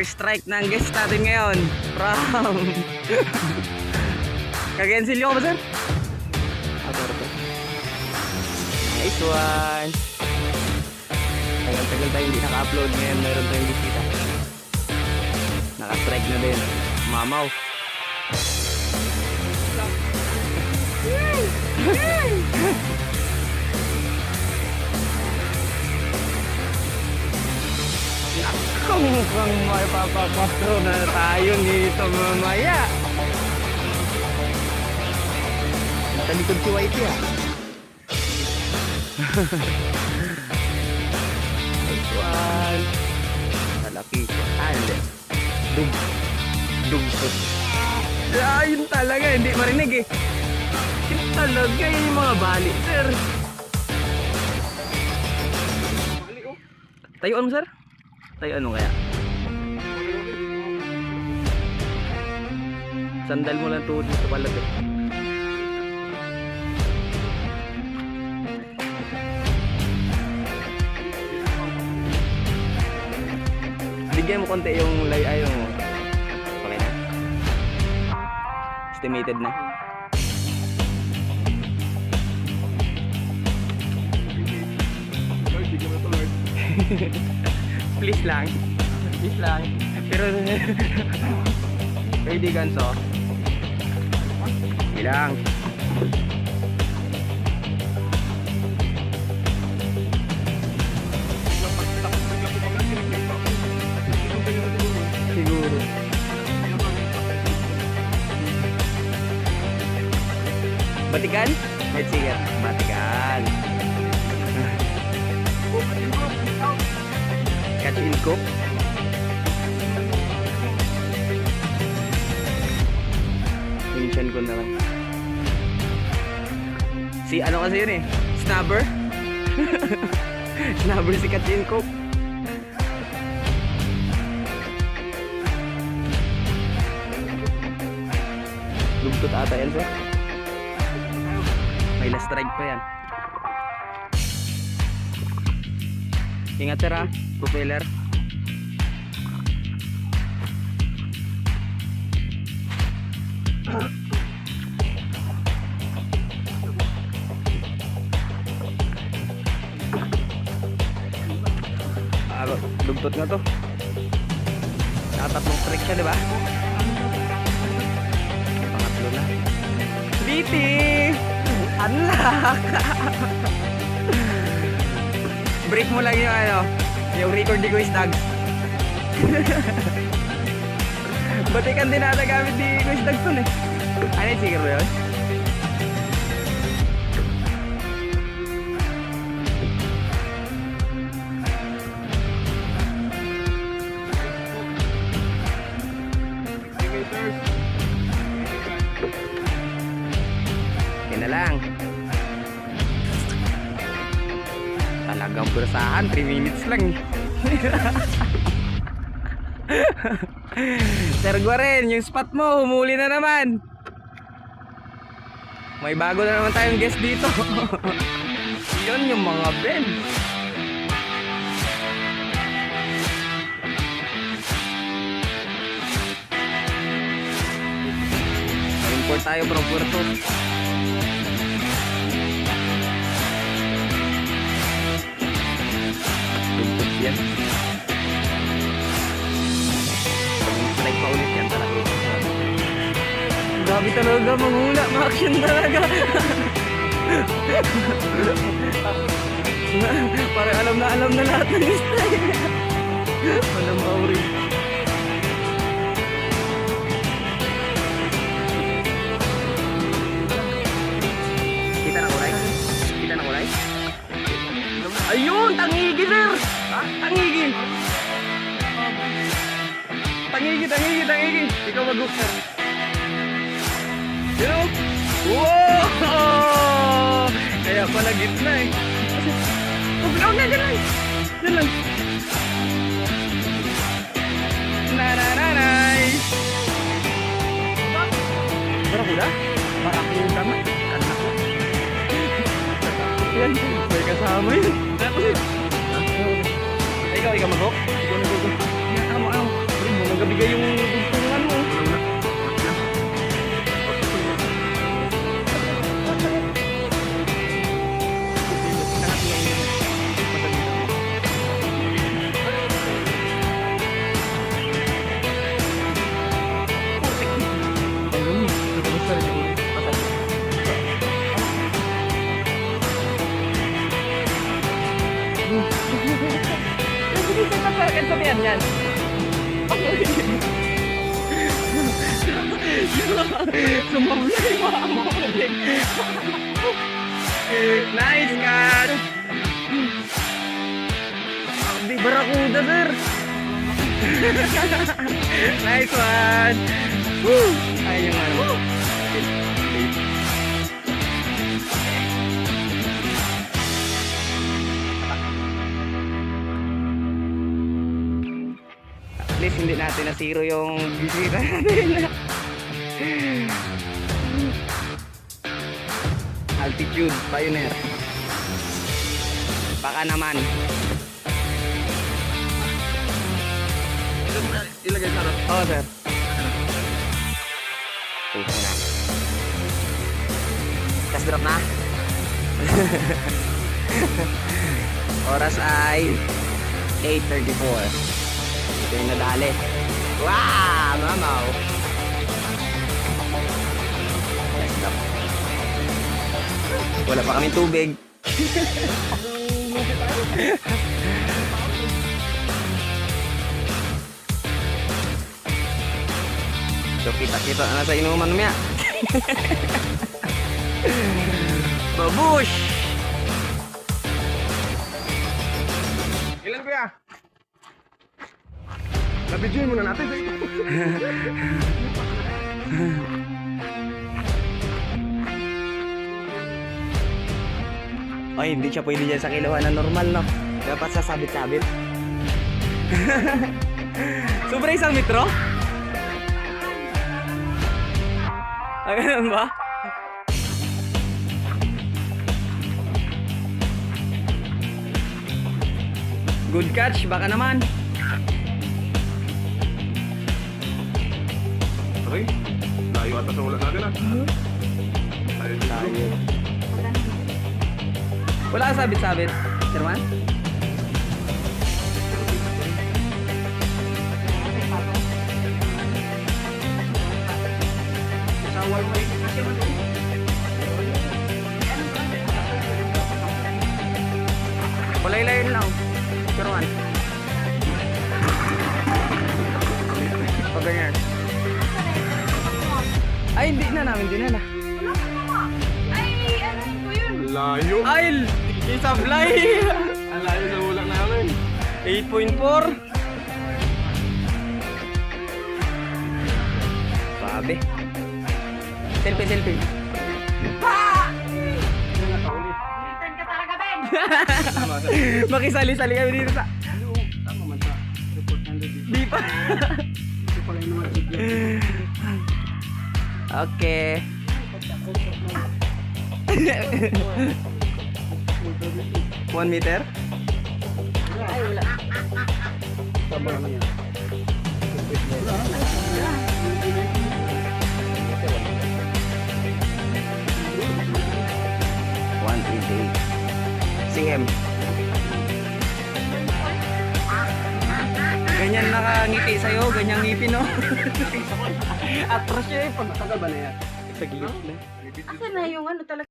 First strike ng guest natin ngayon from Cagayansillo ka ba, sir? Nice one. Tagal-tagal tayo hindi naka-upload. Ngayon meron tayong bisita. Naka-strike na din. Mamaw. Kung mukhang may papapastro na tayo nito mamaya. Talikod si Whitey ah. One. Malaki ko. Hindi. Dugtod. Yun talaga. Hindi marinig eh. Yun talaga yung mga bali, sir. Tayuan mo, sir? Tayuan mo kaya? Sandal mo lang tuhod dito pala eh. Bigyan mo konti yung lay mo. Okay na. Estimated na. Please lang. Please lang. Pero pwede ganso. Bilang. Siguro. Batikan? Let's see ya. Batikan. Catch and cook. Minsan ko na lang. Si ano kasi yun eh? Snubber? Snubber si catch and cook. Lugtot ata yan, sir. May last strike pa yan. Ingat, sir ha. Propeller. Lugtot nga to. Nakatatlong strike siya, diba? Pangatlo na. Biti! Unlock! Break mo lang yung ano, yung record ni Kuis Dags. Batikan din nata gamit ni Kuis Dags dun eh. Ano yung siguro yun? Yan na lang. Talagang purasahan, 3 minutes lang. Sir Guaren, yung spot mo, humuli na naman. May bago na naman tayong guest dito. Yun yung mga Ben. Import tayo from Puerto. Yan. Strike pa ulit yan talaga. Grabe talaga, manghula, ma-action talaga. Parang alam na lahat ng strike. Walang mauri. Kita na kulay? Kita na kulay? Ayun, tangigi, sir! Ha? Tangigi! Tangigi! Ikaw mag-hook, sir. You know? Wow! Kaya pala gitna eh. Huwag na, dyan lang. Nananay! Barakuda? Barakuda mo? Kanak ko. Yan, may kasama yun. Ikaw mag-hook? Ikaw. Ano? bigay yung dugtungan mo. Kan sabihan yan. Sumamlay mo ang makulit. Nice cut! Di barakuda, sir. Nice one! Woo! Ay, yung ano. At least hindi natin na zero yung bisita natin. Altitude Pioneer. Baka naman. Ilagay sa harap. Oo, sir. Okay na. Test drop na. Oras ay 8:34. Ito yung nadali. Wow! Mamaw! Test drop. Wala pa kaming tubig. So kita-kita na sa inuman niya. Babush! Ilan kuya? Nabidyoin muna natin. Ay, hindi siya pwede dyan sa kiluhan na normal, no? Dapat sa sabit-sabit. Sobra 1 metro? Ah, ganun ba? Good catch, baka naman. Okay. Layo ata sa ulat natin ah. Tayo. Wala ka sabit-sabit, Sherman? Kulay-layin lang. Sherman. Pag ganyan. Ay, hindi na namin dinala. Layo. Ay, isablay. Ang layo sa ulat namin. 8.4. Sabi. Selfie, selfie. Minsan ka talaga, Ben! Makisali-sali kami dito sa... Tama man sa report nandun dito. Di pa. Ito pala yung naman sigla. Okay. One meter? Ay, wala. Tama naman yan. One 1.38 cm. Ganyan nakangiti sa'yo, ganyan ngipin, no? Atras siya eh, pag natagal ba na yan? Sa gilid na. Asan na yung ano talaga?